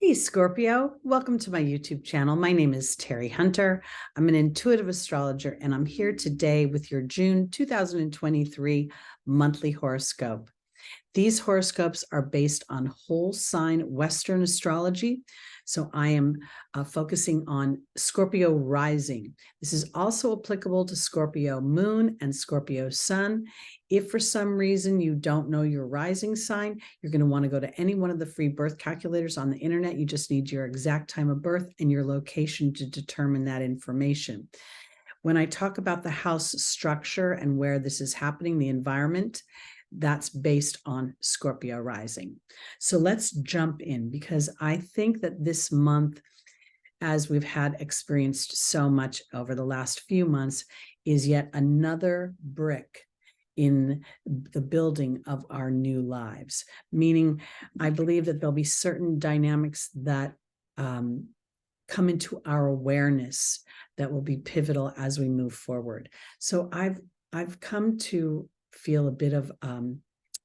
Hey, Scorpio. Welcome to my YouTube channel. My name is Teri Hunter. I'm an intuitive astrologer, and I'm here today with your June 2023 monthly horoscope. These horoscopes are based on whole sign Western astrology. So I am focusing on Scorpio rising. This is also applicable to Scorpio moon and Scorpio sun. If for some reason you don't know your rising sign, you're going to want to go to any one of the free birth calculators on the internet. You just need your exact time of birth and your location to determine that information. When I talk about the house structure and where this is happening, the environment, that's based on Scorpio rising. So let's jump in, because I think that this month, as we've had experienced so much over the last few months, is yet another brick in the building of our new lives. Meaning, I believe that there'll be certain dynamics that come into our awareness that will be pivotal as we move forward. So I've come to feel a bit of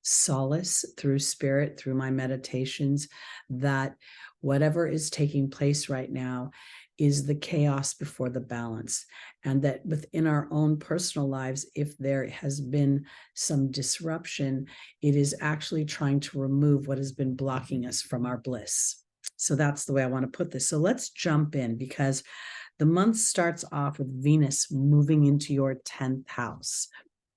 solace through spirit, through my meditations, that whatever is taking place right now is the chaos before the balance. And that within our own personal lives, if there has been some disruption, it is actually trying to remove what has been blocking us from our bliss. So that's the way I want to put this. So let's jump in, because the month starts off with Venus moving into your 10th house.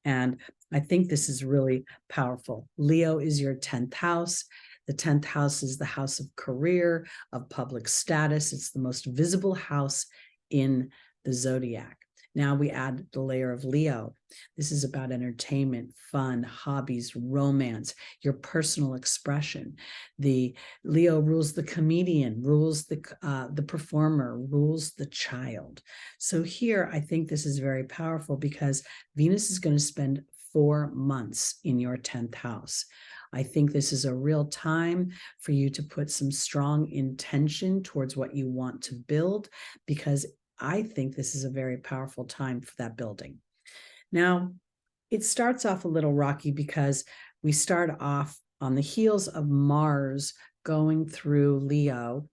And I think this is really powerful. Leo is your 10th house. The 10th house is the house of career, of public status. It's the most visible house in the Zodiac. Now we add the layer of Leo. This is about entertainment, fun, hobbies, romance, your personal expression. The Leo rules the comedian, rules the performer, rules the child. So here, I think this is very powerful, because Venus is going to spend 4 months in your 10th house. I think this is a real time for you to put some strong intention towards what you want to build, because I think this is a very powerful time for that building. Now, it starts off a little rocky, because we start off on the heels of Mars going through Leo.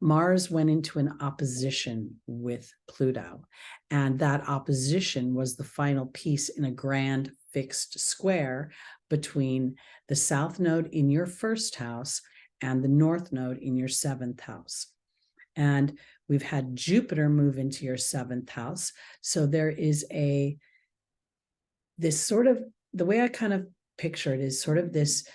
Mars went into an opposition with Pluto, and that opposition was the final piece in a grand fixed square between the south node in your first house and the north node in your 7th house. And we've had Jupiter move into your 7th house. So there is this sort of, the way I kind of picture it is sort of this,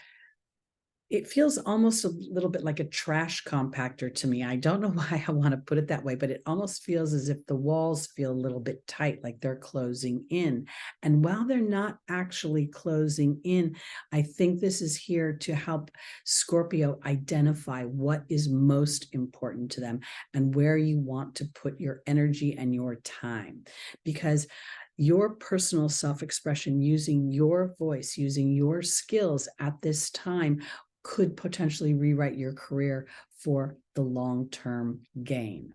it feels almost a little bit like a trash compactor to me. I don't know why I want to put it that way, but it almost feels as if the walls feel a little bit tight, like they're closing in. And while they're not actually closing in, I think this is here to help Scorpio identify what is most important to them and where you want to put your energy and your time. Because your personal self-expression, using your voice, using your skills at this time, could potentially rewrite your career for the long-term gain.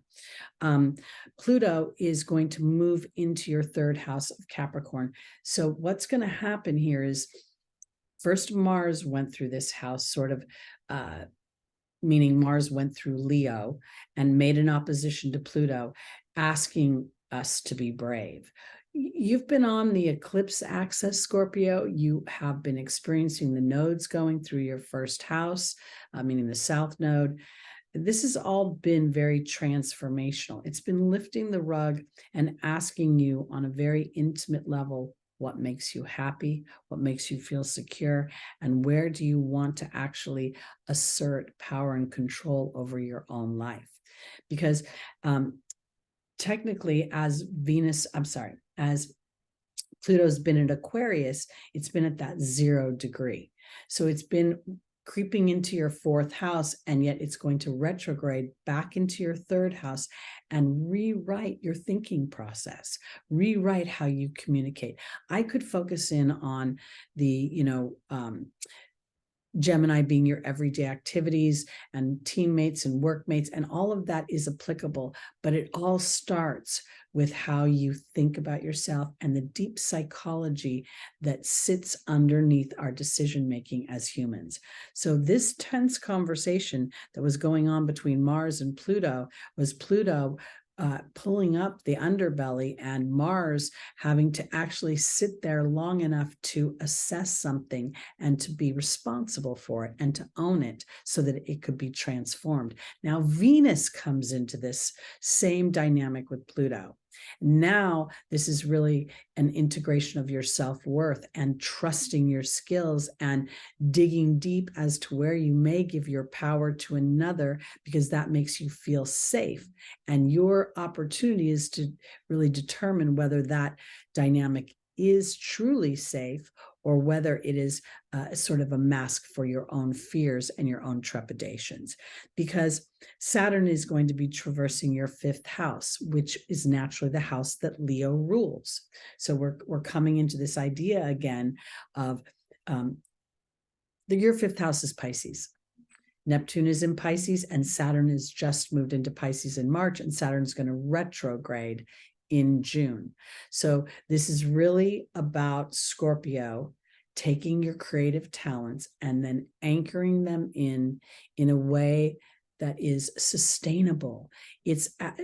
Pluto is going to move into your 3rd house of Capricorn. So what's going to happen here is, first Mars went through this house, sort of, meaning Mars went through Leo and made an opposition to Pluto, asking us to be brave. You've been on the eclipse axis, Scorpio. You have been experiencing the nodes going through your 1st house, meaning the south node. This has all been very transformational. It's been lifting the rug and asking you on a very intimate level, what makes you happy, what makes you feel secure, and where do you want to actually assert power and control over your own life? Because technically, as Pluto's been in Aquarius, it's been at that 0 degree. So it's been creeping into your 4th house, and yet it's going to retrograde back into your 3rd house and rewrite your thinking process, rewrite how you communicate. I could focus in on the, Gemini being your everyday activities and teammates and workmates, and all of that is applicable, but it all starts with how you think about yourself and the deep psychology that sits underneath our decision-making as humans. So this tense conversation that was going on between Mars and Pluto was Pluto pulling up the underbelly and Mars having to actually sit there long enough to assess something and to be responsible for it and to own it so that it could be transformed. Now, Venus comes into this same dynamic with Pluto. Now, this is really an integration of your self-worth and trusting your skills and digging deep as to where you may give your power to another, because that makes you feel safe. And your opportunity is to really determine whether that dynamic is truly safe or whether it is sort of a mask for your own fears and your own trepidations. Because Saturn is going to be traversing your 5th house, which is naturally the house that Leo rules. So we're coming into this idea again of your 5th house is Pisces. Neptune is in Pisces, and Saturn has just moved into Pisces in March, and Saturn's going to retrograde in June. So this is really about Scorpio taking your creative talents and then anchoring them in a way that is sustainable.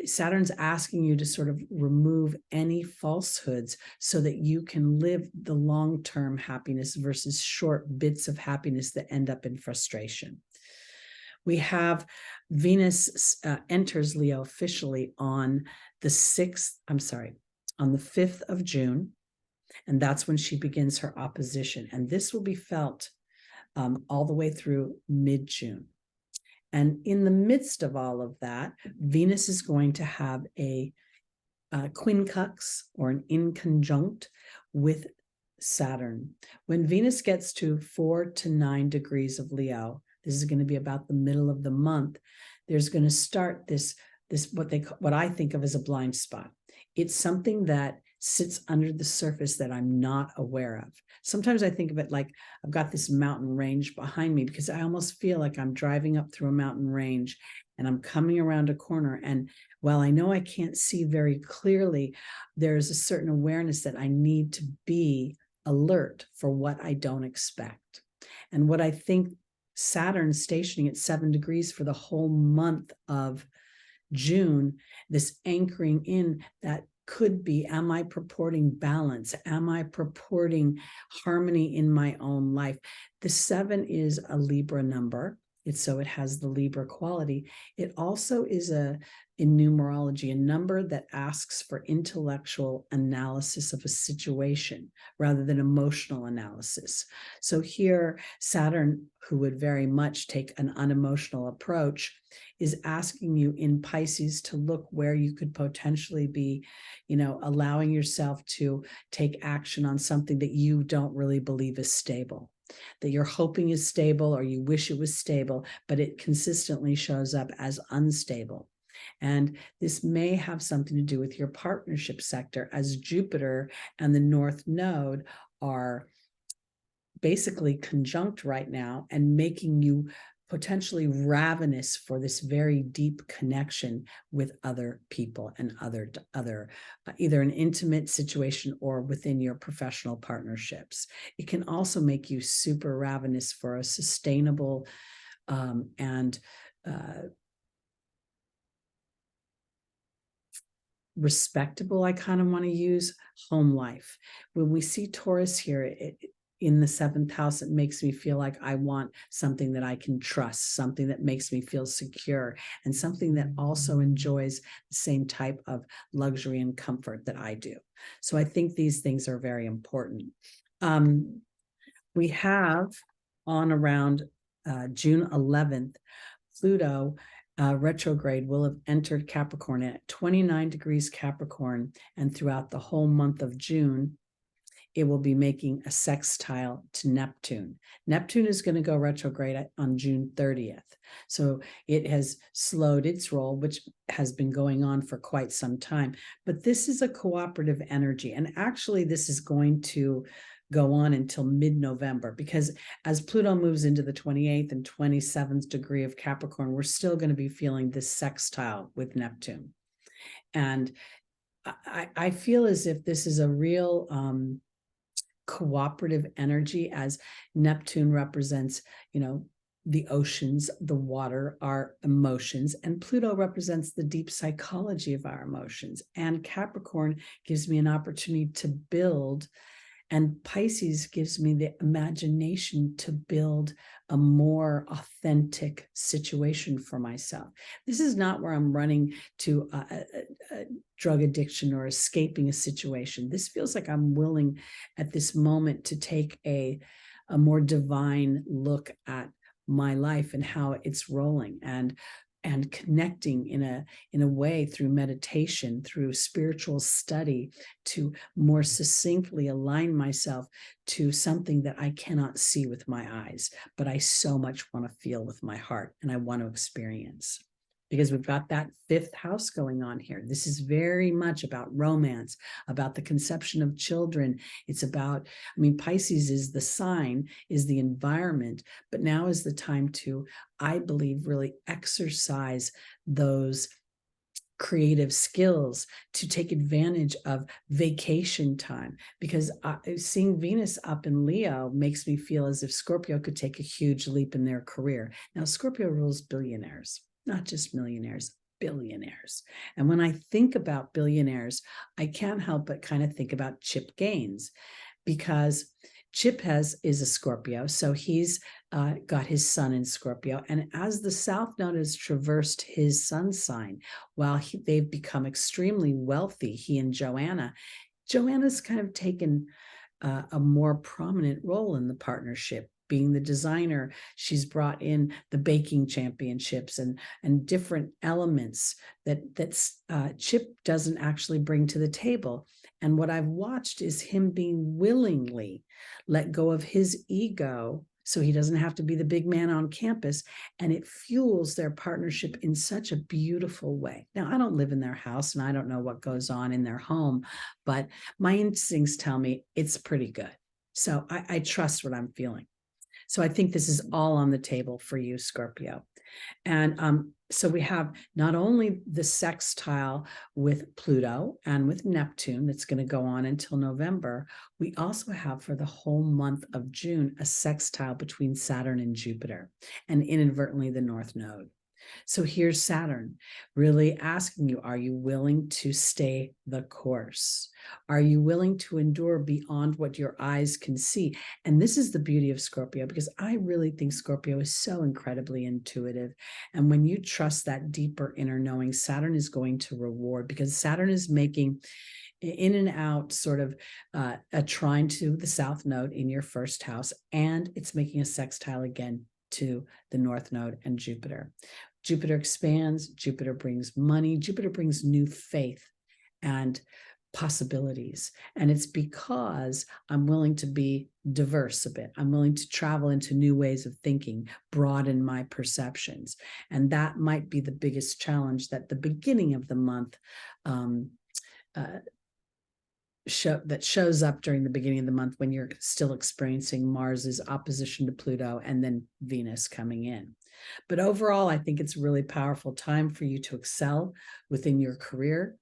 Saturn's asking you to sort of remove any falsehoods so that you can live the long-term happiness versus short bits of happiness that end up in frustration. We have Venus enters Leo officially on the 5th of June, and that's when she begins her opposition. And this will be felt all the way through mid-June. And in the midst of all of that, Venus is going to have a quincunx, or an inconjunct, with Saturn. When Venus gets to 4 to 9 degrees of Leo, this is going to be about the middle of the month, there's going to start this what I think of as a blind spot. It's something that sits under the surface that I'm not aware of. Sometimes I think of it like I've got this mountain range behind me, because I almost feel like I'm driving up through a mountain range and I'm coming around a corner. And while I know I can't see very clearly, there's a certain awareness that I need to be alert for what I don't expect. And what I think Saturn stationing at 7 degrees for the whole month of June, this anchoring in that could be, am I purporting balance? Am I purporting harmony in my own life? The 7 is a Libra number. So it has the Libra quality. It also is in numerology, a number that asks for intellectual analysis of a situation rather than emotional analysis. So here, Saturn, who would very much take an unemotional approach, is asking you in Pisces to look where you could potentially be, allowing yourself to take action on something that you don't really believe is stable, that you're hoping is stable or you wish it was stable, but it consistently shows up as unstable. And this may have something to do with your partnership sector, as Jupiter and the North Node are basically conjunct right now and making you potentially ravenous for this very deep connection with other people and other either an intimate situation or within your professional partnerships. It can also make you super ravenous for a sustainable and respectable, I kind of want to use, home life. When we see Taurus here, in the 7th house, it makes me feel like I want something that I can trust, something that makes me feel secure, and something that also enjoys the same type of luxury and comfort that I do. So I think these things are very important. We have on around June 11th, Pluto retrograde will have entered Capricorn at 29 degrees Capricorn, and throughout the whole month of June, it will be making a sextile to Neptune. Neptune is going to go retrograde on June 30th. So it has slowed its roll, which has been going on for quite some time. But this is a cooperative energy. And actually, this is going to go on until mid-November, because as Pluto moves into the 28th and 27th degree of Capricorn, we're still going to be feeling this sextile with Neptune. And I feel as if this is a real cooperative energy, as Neptune represents, the oceans, the water, our emotions, and Pluto represents the deep psychology of our emotions. And Capricorn gives me an opportunity to build, and Pisces gives me the imagination to build a more authentic situation for myself. This is not where I'm running to a drug addiction or escaping a situation. This feels like I'm willing at this moment to take a more divine look at my life and how it's rolling, and connecting in a way through meditation, through spiritual study, to more succinctly align myself to something that I cannot see with my eyes, but I so much want to feel with my heart, and I want to experience. Because we've got that fifth house going on here. This is very much about romance, about the conception of children. It's about, Pisces is the sign, is the environment, but now is the time to, I believe, really exercise those creative skills, to take advantage of vacation time, because seeing Venus up in Leo makes me feel as if Scorpio could take a huge leap in their career. Now, Scorpio rules billionaires, not just millionaires, billionaires. And when I think about billionaires, I can't help but kind of think about Chip Gaines, because Chip is a Scorpio, so he's got his sun in Scorpio. And as the South Node has traversed his sun sign, while they've become extremely wealthy, he and Joanna's kind of taken a more prominent role in the partnership. Being the designer, she's brought in the baking championships and different elements that Chip doesn't actually bring to the table. And what I've watched is him being willingly let go of his ego, so he doesn't have to be the big man on campus, and it fuels their partnership in such a beautiful way. Now, I don't live in their house, and I don't know what goes on in their home, but my instincts tell me it's pretty good. So I trust what I'm feeling. So I think this is all on the table for you, Scorpio. And so we have not only the sextile with Pluto and with Neptune that's going to go on until November, we also have for the whole month of June a sextile between Saturn and Jupiter, and inadvertently the North Node. So here's Saturn really asking you, are you willing to stay the course? Are you willing to endure beyond what your eyes can see? And this is the beauty of Scorpio, because I really think Scorpio is so incredibly intuitive. And when you trust that deeper inner knowing, Saturn is going to reward, because Saturn is making in and out sort of a trine to the South Node in your first house, and it's making a sextile again to the North Node and Jupiter. Jupiter expands, Jupiter brings money, Jupiter brings new faith and possibilities. And it's because I'm willing to be diverse a bit. I'm willing to travel into new ways of thinking, broaden my perceptions. And that might be the biggest challenge that the beginning of the month shows up during the beginning of the month, when you're still experiencing Mars's opposition to Pluto and then Venus coming in. But overall, I think it's a really powerful time for you to excel within your career.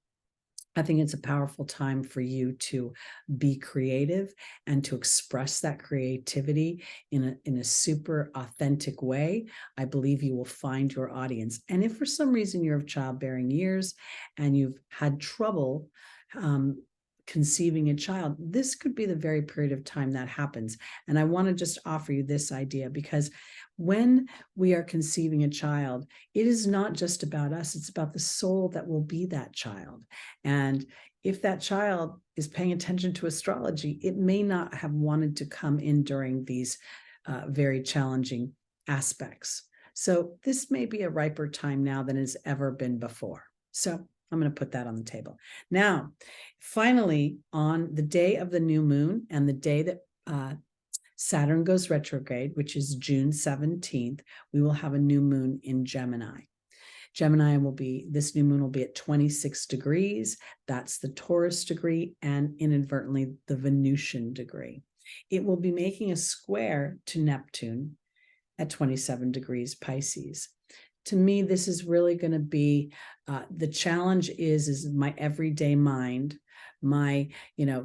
I think it's a powerful time for you to be creative and to express that creativity in a super authentic way. I believe you will find your audience. And if for some reason you're of childbearing years and you've had trouble conceiving a child, this could be the very period of time that happens. And I want to just offer you this idea, because when we are conceiving a child, it is not just about us, it's about the soul that will be that child. And if that child is paying attention to astrology, it may not have wanted to come in during these very challenging aspects. So this may be a riper time now than it's ever been before. So I'm going to put that on the table. Now, finally, on the day of the new moon and the day that Saturn goes retrograde, which is June 17th, we will have a new moon in Gemini. This new moon will be at 26 degrees. That's the Taurus degree and inadvertently the Venusian degree. It will be making a square to Neptune at 27 degrees Pisces. To me, this is really going to be the challenge is my everyday mind. My,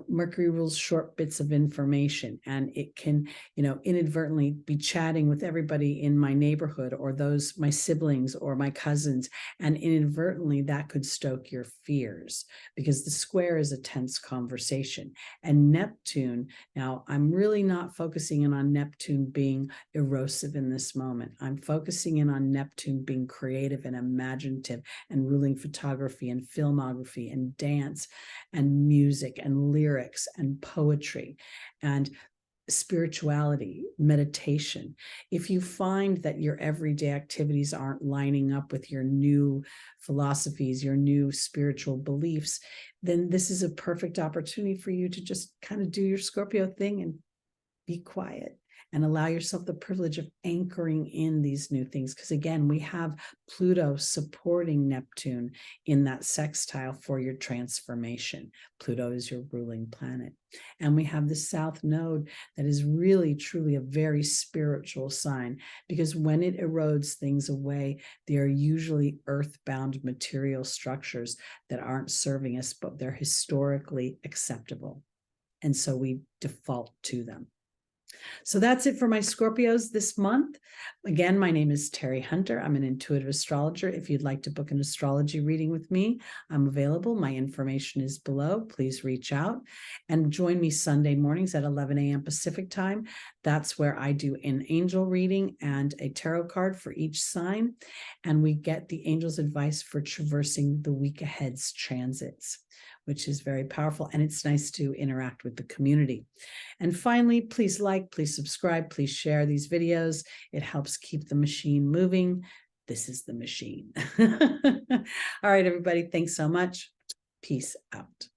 Mercury rules short bits of information, and it can, inadvertently be chatting with everybody in my neighborhood or my siblings or my cousins. And inadvertently that could stoke your fears because the square is a tense conversation. And Neptune, now I'm really not focusing in on Neptune being erosive in this moment. I'm focusing in on Neptune being creative and imaginative and ruling photography and filmography and dance and music and lyrics and poetry and spirituality, meditation. If you find that your everyday activities aren't lining up with your new philosophies, your new spiritual beliefs, then this is a perfect opportunity for you to just kind of do your Scorpio thing and be quiet and allow yourself the privilege of anchoring in these new things. Because again, we have Pluto supporting Neptune in that sextile for your transformation. Pluto is your ruling planet. And we have the South Node that is really, truly a very spiritual sign, because when it erodes things away, they are usually earthbound material structures that aren't serving us, but they're historically acceptable. And so we default to them. So that's it for my Scorpios this month. Again, my name is Teri Hunter. I'm an intuitive astrologer. If you'd like to book an astrology reading with me, I'm available. My information is below. Please reach out and join me Sunday mornings at 11 a.m. Pacific time. That's where I do an angel reading and a tarot card for each sign. And we get the angel's advice for traversing the week ahead's transits, which is very powerful. And it's nice to interact with the community. And finally, please like, please subscribe, please share these videos. It helps keep the machine moving. This is the machine. All right, everybody. Thanks so much. Peace out.